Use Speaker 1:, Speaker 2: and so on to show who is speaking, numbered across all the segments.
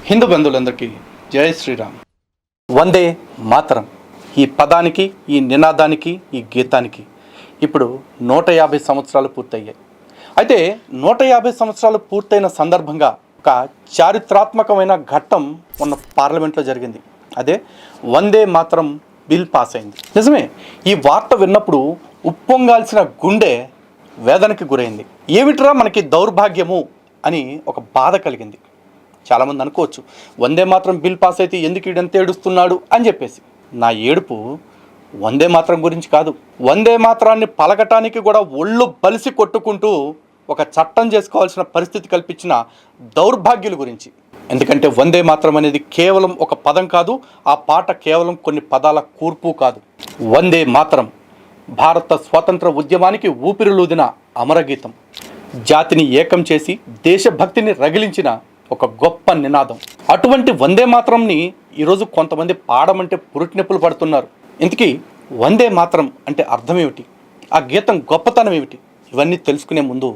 Speaker 1: హిందూ బంధువులందరికీ జై శ్రీరామ్. వందే మాతరం ఈ పదానికి, ఈ నినాదానికి, ఈ గీతానికి ఇప్పుడు 150 సంవత్సరాలు పూర్తయ్యాయి. అయితే 150 సంవత్సరాలు పూర్తయిన సందర్భంగా ఒక చారిత్రాత్మకమైన ఘట్టం మొన్న పార్లమెంట్లో జరిగింది. అదే వందే మాతరం బిల్ పాస్ అయింది. నిజమే, ఈ వార్త విన్నప్పుడు ఉప్పొంగాల్సిన గుండె వేదనకి గురైంది. ఏమిట్రా మనకి దౌర్భాగ్యము అని ఒక బాధ కలిగింది. చాలామంది అనుకోవచ్చు, వందే మాత్రం బిల్ పాస్ అయితే ఎందుకు ఈడంత ఏడుస్తున్నాడు అని చెప్పేసి. నా ఏడుపు వందే మాత్రం గురించి కాదు, వందే మాత్రాన్ని పలకటానికి కూడా ఒళ్ళు బలిసి కొట్టుకుంటూ ఒక చట్టం చేసుకోవాల్సిన పరిస్థితి కల్పించిన దౌర్భాగ్యుల గురించి. ఎందుకంటే వందే మాత్రం అనేది కేవలం ఒక పదం కాదు, ఆ పాట కేవలం కొన్ని పదాల కూర్పు కాదు. వందే మాత్రం భారత స్వాతంత్ర ఉద్యమానికి ఊపిరిలూదిన అమరగీతం, జాతిని ఏకం చేసి దేశభక్తిని రగిలించిన ఒక గొప్ప నినాదం. అటువంటి వందే మాత్రంని ఈరోజు కొంతమంది పాడమంటే పురుటినొప్పులు పడుతున్నారు. ఇంతకీ వందే మాత్రం అంటే అర్థం ఏమిటి, ఆ గీతం గొప్పతనం ఏమిటి, ఇవన్నీ తెలుసుకునే ముందు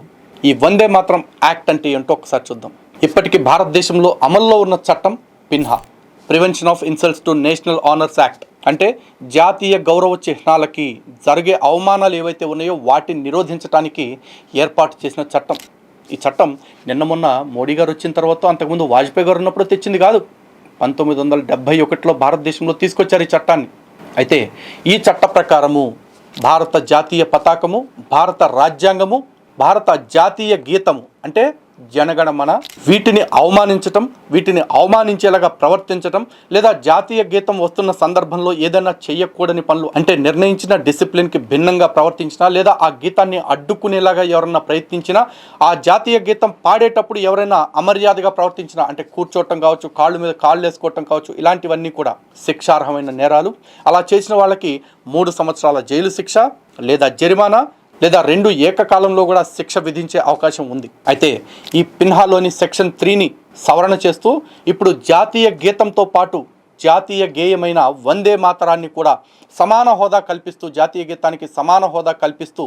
Speaker 1: ఈ వందే మాత్రం యాక్ట్ అంటే ఏంటో ఒకసారి చూద్దాం. ఇప్పటికీ భారతదేశంలో అమల్లో ఉన్న చట్టం PINHA, prevention of insults to national honours act. అంటే జాతీయ గౌరవ చిహ్నాలకి జరిగే అవమానాలు ఏవైతే ఉన్నాయో వాటిని నిరోధించడానికి ఏర్పాటు చేసిన చట్టం. ఈ చట్టం నిన్న మొన్న మోడీ గారు వచ్చిన తర్వాత, అంతకుముందు వాజ్పేయి గారు ఉన్నప్పుడు తెచ్చింది కాదు. 1971లో భారతదేశంలో తీసుకొచ్చారు ఈ చట్టాన్ని. అయితే ఈ చట్ట ప్రకారము భారత జాతీయ పతాకము, భారత రాజ్యాంగము, భారత జాతీయ గీతము అంటే జనగణమన, వీటిని అవమానించటం, వీటిని అవమానించేలాగా ప్రవర్తించటం, లేదా జాతీయ గీతం వస్తున్న సందర్భంలో ఏదైనా చేయకూడని పనులు అంటే నిర్ణయించిన డిసిప్లిన్కి భిన్నంగా ప్రవర్తించినా, లేదా ఆ గీతాన్ని అడ్డుకునేలాగా ఎవరన్నా ప్రయత్నించినా, ఆ జాతీయ గీతం పాడేటప్పుడు ఎవరైనా అమర్యాదగా ప్రవర్తించినా, అంటే కూర్చోవటం కావచ్చు, కాళ్ళు మీద కాళ్ళు వేసుకోవటం కావచ్చు, ఇలాంటివన్నీ కూడా శిక్షార్హమైన నేరాలు. అలా చేసిన వాళ్ళకి 3 సంవత్సరాల జైలు శిక్ష లేదా జరిమానా, లేదా 2 ఏకకాలంలో కూడా శిక్ష విధించే అవకాశం ఉంది. అయితే ఈ పిన్హాలోని సెక్షన్ 3ని సవరణ చేస్తూ ఇప్పుడు జాతీయ గీతంతో పాటు జాతీయ గేయమైన వందే మాతరాన్ని కూడా సమాన హోదా కల్పిస్తూ, జాతీయ గీతానికి సమాన హోదా కల్పిస్తూ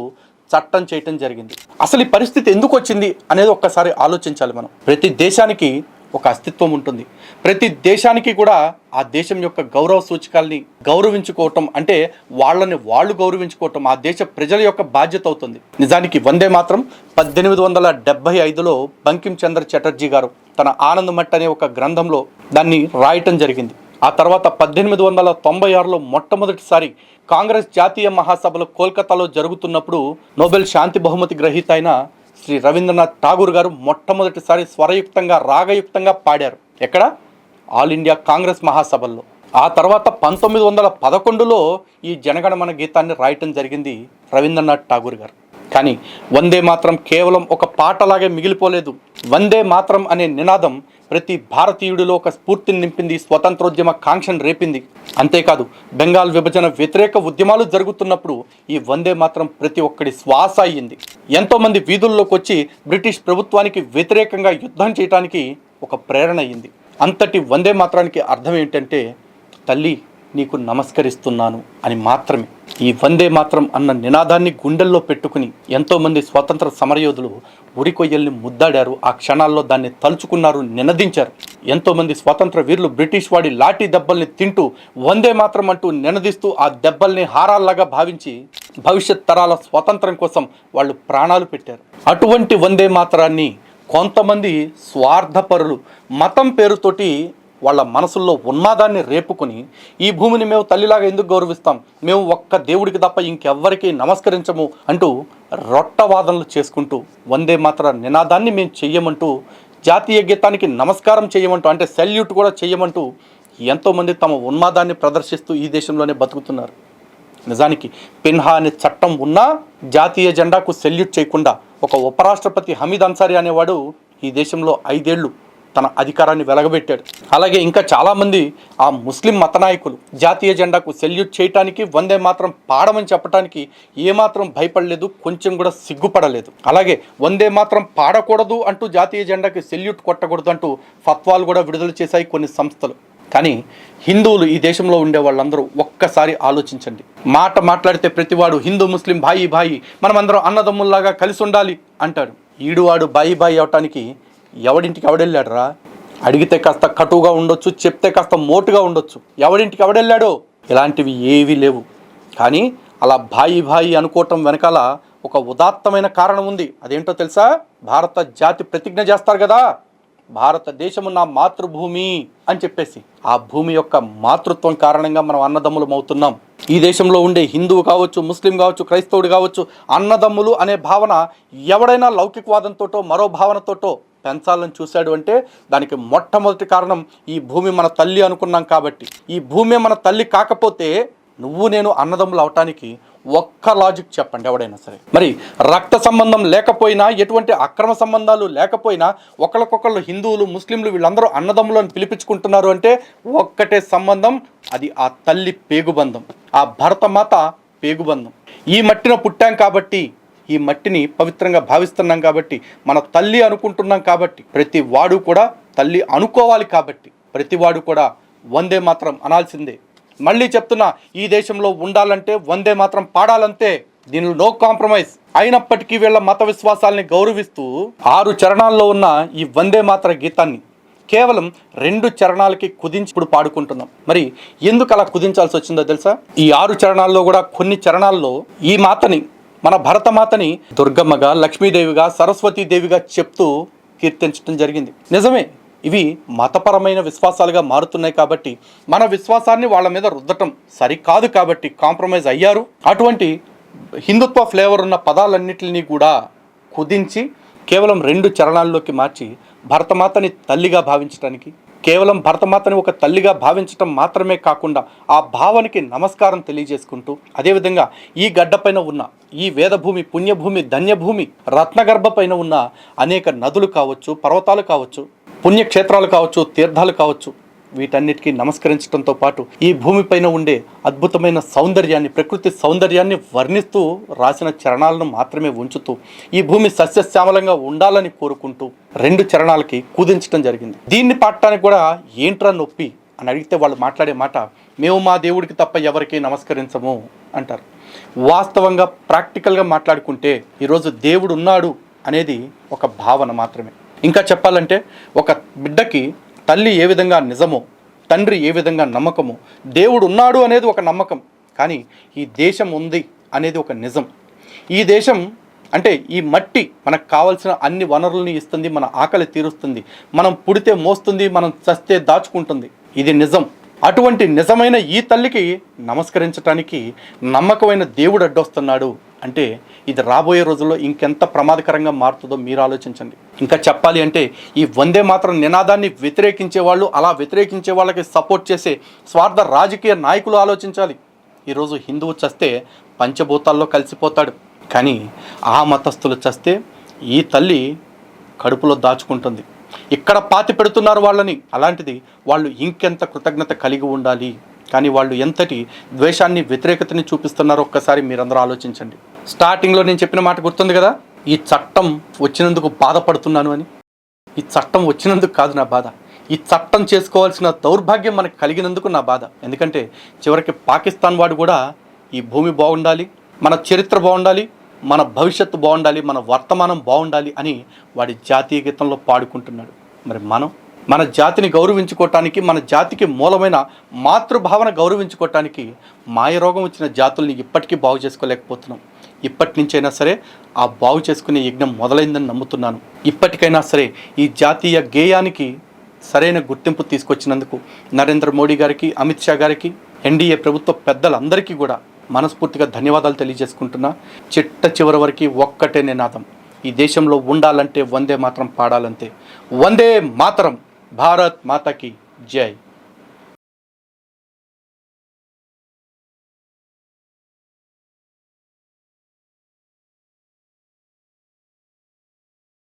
Speaker 1: చట్టం చేయటం జరిగింది. అసలు ఈ పరిస్థితి ఎందుకు వచ్చింది అనేది ఒక్కసారి ఆలోచించాలి మనం. ప్రతి దేశానికి ఒక అస్తిత్వం ఉంటుంది. ప్రతి దేశానికి కూడా ఆ దేశం యొక్క గౌరవ సూచకాల్ని గౌరవించుకోవటం, అంటే వాళ్ళని వాళ్ళు గౌరవించుకోవటం ఆ దేశ ప్రజల యొక్క బాధ్యత అవుతుంది. నిజానికి వందే మాత్రం 1875లో బంకిం చంద్ర చటర్జీ గారు తన ఆనందమట్ అనే ఒక గ్రంథంలో దాన్ని రాయటం జరిగింది. ఆ తర్వాత 1896లో మొట్టమొదటిసారి కాంగ్రెస్ జాతీయ మహాసభలు కోల్కతాలో జరుగుతున్నప్పుడు నోబెల్ శాంతి బహుమతి గ్రహీత అయిన శ్రీ రవీంద్రనాథ్ ఠాగూర్ గారు మొట్టమొదటిసారి స్వరయుక్తంగా, రాగయుక్తంగా పాడారు. ఎక్కడ? ఆల్ ఇండియా కాంగ్రెస్ మహాసభల్లో. ఆ తర్వాత 1911లో ఈ జనగణమన గీతాన్ని రాయటం జరిగింది రవీంద్రనాథ్ ఠాగూర్ గారు. కానీ వందే మాత్రం కేవలం ఒక పాటలాగే మిగిలిపోలేదు. వందే మాత్రం అనే నినాదం ప్రతి భారతీయుడిలో ఒక స్ఫూర్తిని నింపింది, స్వతంత్రోద్యమ కాంక్షను రేపింది. అంతేకాదు, బెంగాల్ విభజన వ్యతిరేక ఉద్యమాలు జరుగుతున్నప్పుడు ఈ వందే మాత్రం ప్రతి ఒక్కడి శ్వాస అయ్యింది. ఎంతోమంది వీధుల్లోకి వచ్చి బ్రిటిష్ ప్రభుత్వానికి వ్యతిరేకంగా యుద్ధం చేయడానికి ఒక ప్రేరణ అయ్యింది. అంతటి వందే మాత్రానికి అర్థం ఏంటంటే, తల్లి నీకు నమస్కరిస్తున్నాను అని మాత్రమే. ఈ వందే మాత్రం అన్న నినాదాన్ని గుండెల్లో పెట్టుకుని ఎంతోమంది స్వతంత్ర సమరయోధులు ఉరికొయ్యల్ని ముద్దాడారు. ఆ క్షణాల్లో దాన్ని తలుచుకున్నారు, నినదించారు. ఎంతోమంది స్వాతంత్ర వీరులు బ్రిటిష్ వాడి లాఠీ దెబ్బల్ని తింటూ వందే మాత్రం అంటూ నినదిస్తూ ఆ దెబ్బల్ని హారాల్లాగా భావించి భవిష్యత్ తరాల స్వాతంత్రం కోసం వాళ్ళు ప్రాణాలు పెట్టారు. అటువంటి వందే మాత్రాన్ని కొంతమంది స్వార్థపరులు మతం పేరుతోటి వాళ్ళ మనసుల్లో ఉన్మాదాన్ని రేపుకొని, ఈ భూమిని మేము తల్లిలాగా ఎందుకు గౌరవిస్తాం, మేము ఒక్క దేవుడికి తప్ప ఇంకెవ్వరికీ నమస్కరించము అంటూ రొట్టవాదనలు చేసుకుంటూ వందే మాత్ర నినాదాన్ని మేము చెయ్యమంటూ, జాతీయ గీతానికి నమస్కారం చేయమంటూ, అంటే సెల్యూట్ కూడా చేయమంటూ ఎంతోమంది తమ ఉన్మాదాన్ని ప్రదర్శిస్తూ ఈ దేశంలోనే బతుకుతున్నారు. నిజానికి పిన్హా అనే చట్టం ఉన్నా జాతీయ జెండాకు సెల్యూట్ చేయకుండా ఒక ఉపరాష్ట్రపతి హమీద్ అన్సారీ అనేవాడు ఈ దేశంలో 5 ఏళ్ళు తన అధికారాన్ని వెలగబెట్టాడు. అలాగే ఇంకా చాలామంది ఆ ముస్లిం మత నాయకులు జాతీయ జెండాకు సెల్యూట్ చేయటానికి, వందే మాత్రం పాడమని చెప్పడానికి ఏమాత్రం భయపడలేదు, కొంచెం కూడా సిగ్గుపడలేదు. అలాగే వందే మాత్రం పాడకూడదు అంటూ, జాతీయ జెండాకి సెల్యూట్ కొట్టకూడదు అంటూ ఫత్వాలు కూడా విడుదల చేశాయి కొన్ని సంస్థలు. కానీ హిందువులు ఈ దేశంలో ఉండే వాళ్ళందరూ ఒక్కసారి ఆలోచించండి. మాట్లాడితే ప్రతివాడు హిందూ ముస్లిం భాయి భాయి, మనమందరం అన్నదమ్ముల్లాగా కలిసి ఉండాలి అంటాడు. ఈడువాడు బాయి అవటానికి ఎవడింటికి ఎవడెళ్ళాడురా? అడిగితే కాస్త కటువుగా ఉండొచ్చు, చెప్తే కాస్త మోటుగా ఉండొచ్చు, ఎవడింటికి ఎవడెళ్ళాడో ఇలాంటివి ఏవీ లేవు. కానీ అలా భాయి భాయి అనుకోవటం వెనకాల ఒక ఉదాత్తమైన కారణం ఉంది. అదేంటో తెలుసా? భారత జాతి ప్రతిజ్ఞ చేస్తారు కదా, భారతదేశము నా మాతృభూమి అని చెప్పేసి. ఆ భూమి యొక్క మాతృత్వం కారణంగా మనం అన్నదమ్ములం అవుతున్నాం. ఈ దేశంలో ఉండే హిందువు కావచ్చు, ముస్లిం కావచ్చు, క్రైస్తవుడు కావచ్చు, అన్నదమ్ములు అనే భావన ఎవడైనా లౌకికవాదంతోటో మరో భావనతోటో పెంచాలని చూశాడు అంటే దానికి మొట్టమొదటి కారణం ఈ భూమి మన తల్లి అనుకున్నాం కాబట్టి. ఈ భూమి మన తల్లి కాకపోతే నువ్వు నేను అన్నదమ్ములు అవటానికి ఒక్క లాజిక్ చెప్పండి ఎవడైనా సరే. మరి రక్త సంబంధం లేకపోయినా, ఎటువంటి అక్రమ సంబంధాలు లేకపోయినా ఒకళ్ళకొకళ్ళు హిందువులు ముస్లింలు వీళ్ళందరూ అన్నదమ్ములు అని పిలిపించుకుంటున్నారు అంటే ఒక్కటే సంబంధం, అది ఆ తల్లి పేగుబంధం, ఆ భరతమాత పేగుబంధం. ఈ మట్టిన పుట్టాం కాబట్టి, ఈ మట్టిని పవిత్రంగా భావిస్తున్నాం కాబట్టి, మన తల్లి అనుకుంటున్నాం కాబట్టి, ప్రతి వాడు కూడా తల్లి అనుకోవాలి కాబట్టి ప్రతి వాడు కూడా వందే మాత్రం అనాల్సిందే. మళ్ళీ చెప్తున్నా, ఈ దేశంలో ఉండాలంటే వందే మాత్రం పాడాలంతే, దీనిలో నో కాంప్రమైజ్. అయినప్పటికీ వీళ్ళ మత విశ్వాసాలని గౌరవిస్తూ 6 చరణాల్లో ఉన్న ఈ వందే మాత్ర గీతాన్ని కేవలం 2 చరణాలకి కుదించి ఇప్పుడు పాడుకుంటున్నాం. మరి ఎందుకు అలా కుదించాల్సి వచ్చిందో తెలుసా? ఈ 6 చరణాల్లో కూడా కొన్ని చరణాల్లో ఈ మాతని, మన భరతమాతని దుర్గమ్మగా, లక్ష్మీదేవిగా, సరస్వతీదేవిగా చెప్తూ కీర్తించడం జరిగింది. నిజమే, ఇవి మతపరమైన విశ్వాసాలుగా మారుతున్నాయి కాబట్టి మన విశ్వాసాన్ని వాళ్ళ మీద రుద్దటం సరికాదు కాబట్టి కాంప్రమైజ్ అయ్యారు. అటువంటి హిందుత్వ ఫ్లేవర్ ఉన్న పదాలన్నింటినీ కూడా కుదించి కేవలం 2 చరణాల్లోకి మార్చి భరతమాతని తల్లిగా భావించడానికి, కేవలం భరతమాతని ఒక తల్లిగా భావించటం మాత్రమే కాకుండా ఆ భావనకి నమస్కారం తెలియజేసుకుంటూ, అదేవిధంగా ఈ గడ్డపైన ఉన్న ఈ వేదభూమి, పుణ్యభూమి, ధన్యభూమి, రత్నగర్భ పైన ఉన్న అనేక నదులు కావచ్చు, పర్వతాలు కావచ్చు, పుణ్యక్షేత్రాలు కావచ్చు, తీర్థాలు కావచ్చు, వీటన్నిటికీ నమస్కరించడంతో పాటు ఈ భూమిపైన ఉండే అద్భుతమైన సౌందర్యాన్ని, ప్రకృతి సౌందర్యాన్ని వర్ణిస్తూ రాసిన చరణాలను మాత్రమే ఉంచుతూ ఈ భూమి సస్యశ్యామలంగా ఉండాలని కోరుకుంటూ 2 చరణాలకి కుదించడం జరిగింది. దీన్ని పాడటానికి కూడా ఏంట్రా నొప్పి అని అడిగితే వాళ్ళు మాట్లాడే మాట, మేము మా దేవుడికి తప్ప ఎవరికీ నమస్కరించము అంటారు. వాస్తవంగా ప్రాక్టికల్గా మాట్లాడుకుంటే ఈరోజు దేవుడు ఉన్నాడు అనేది ఒక భావన మాత్రమే. ఇంకా చెప్పాలంటే ఒక బిడ్డకి తల్లి ఏ విధంగా నిజమో, తండ్రి ఏ విధంగా నమ్మకమో, దేవుడు ఉన్నాడు అనేది ఒక నమ్మకం. కానీ ఈ దేశం ఉంది అనేది ఒక నిజం. ఈ దేశం అంటే ఈ మట్టి మనకు కావాల్సిన అన్ని వనరుల్ని ఇస్తుంది, మన ఆకలి తీరుస్తుంది, మనం పుడితే మోస్తుంది, మనం చస్తే దాచుకుంటుంది. ఇది నిజం. అటువంటి నిజమైన ఈ తల్లికి నమస్కరించడానికి నమ్మకమైన దేవుడు అడ్డొస్తున్నాడు అంటే ఇది రాబోయే రోజుల్లో ఇంకెంత ప్రమాదకరంగా మారుతుందో మీరు ఆలోచించండి. ఇంకా చెప్పాలి అంటే ఈ వందే మాత్రం నినాదాన్ని వ్యతిరేకించే వాళ్ళు, అలా వ్యతిరేకించే వాళ్ళకి సపోర్ట్ చేసే స్వార్థ రాజకీయ నాయకులు ఆలోచించాలి. ఈరోజు హిందువు చస్తే పంచభూతాల్లో కలిసిపోతాడు, కానీ ఆ మతస్థులు చస్తే ఈ తల్లి కడుపులో దాచుకుంటుంది. ఇక్కడ పాతి పెడుతున్నారు వాళ్ళని. అలాంటిది వాళ్ళు ఇంకెంత కృతజ్ఞత కలిగి ఉండాలి. కానీ వాళ్ళు ఎంతటి ద్వేషాన్ని, వ్యతిరేకతని చూపిస్తున్నారో ఒక్కసారి మీరందరూ ఆలోచించండి. స్టార్టింగ్లో నేను చెప్పిన మాట గుర్తుంది కదా, ఈ చట్టం వచ్చినందుకు బాధపడుతున్నాను అని. ఈ చట్టం వచ్చినందుకు కాదు నా బాధ, ఈ చట్టం చేసుకోవాల్సిన దౌర్భాగ్యం మనకు కలిగినందుకు నా బాధ. ఎందుకంటే చివరికి పాకిస్తాన్ వాడు కూడా ఈ భూమి బాగుండాలి, మన చరిత్ర బాగుండాలి, మన భవిష్యత్తు బాగుండాలి, మన వర్తమానం బాగుండాలి అని వాడి జాతీయ గీతంలో పాడుకుంటున్నాడు. మరి మనం మన జాతిని గౌరవించుకోవటానికి, మన జాతికి మూలమైన మాతృభావన గౌరవించుకోవటానికి మాయరోగం వచ్చిన జాతుల్ని ఇప్పటికీ బాగు చేసుకోలేకపోతున్నాం. ఇప్పటి నుంచైనా సరే ఆ బాగు చేసుకునే యజ్ఞం మొదలైందని నమ్ముతున్నాను. ఇప్పటికైనా సరే ఈ జాతీయ గేయానికి సరైన గుర్తింపు తీసుకొచ్చినందుకు నరేంద్ర మోడీ గారికి, అమిత్ షా గారికి, ఎన్డీఏ ప్రభుత్వ పెద్దలందరికీ కూడా మనస్ఫూర్తిగా ధన్యవాదాలు తెలియజేసుకుంటున్నా. చిట్ట చివరి వరకు ఒక్కటే నినాదం, ఈ దేశంలో ఉండాలంటే వందే మాత్రం పాడాలంతే. వందే మాతరం. భారత్ మాతకి జై.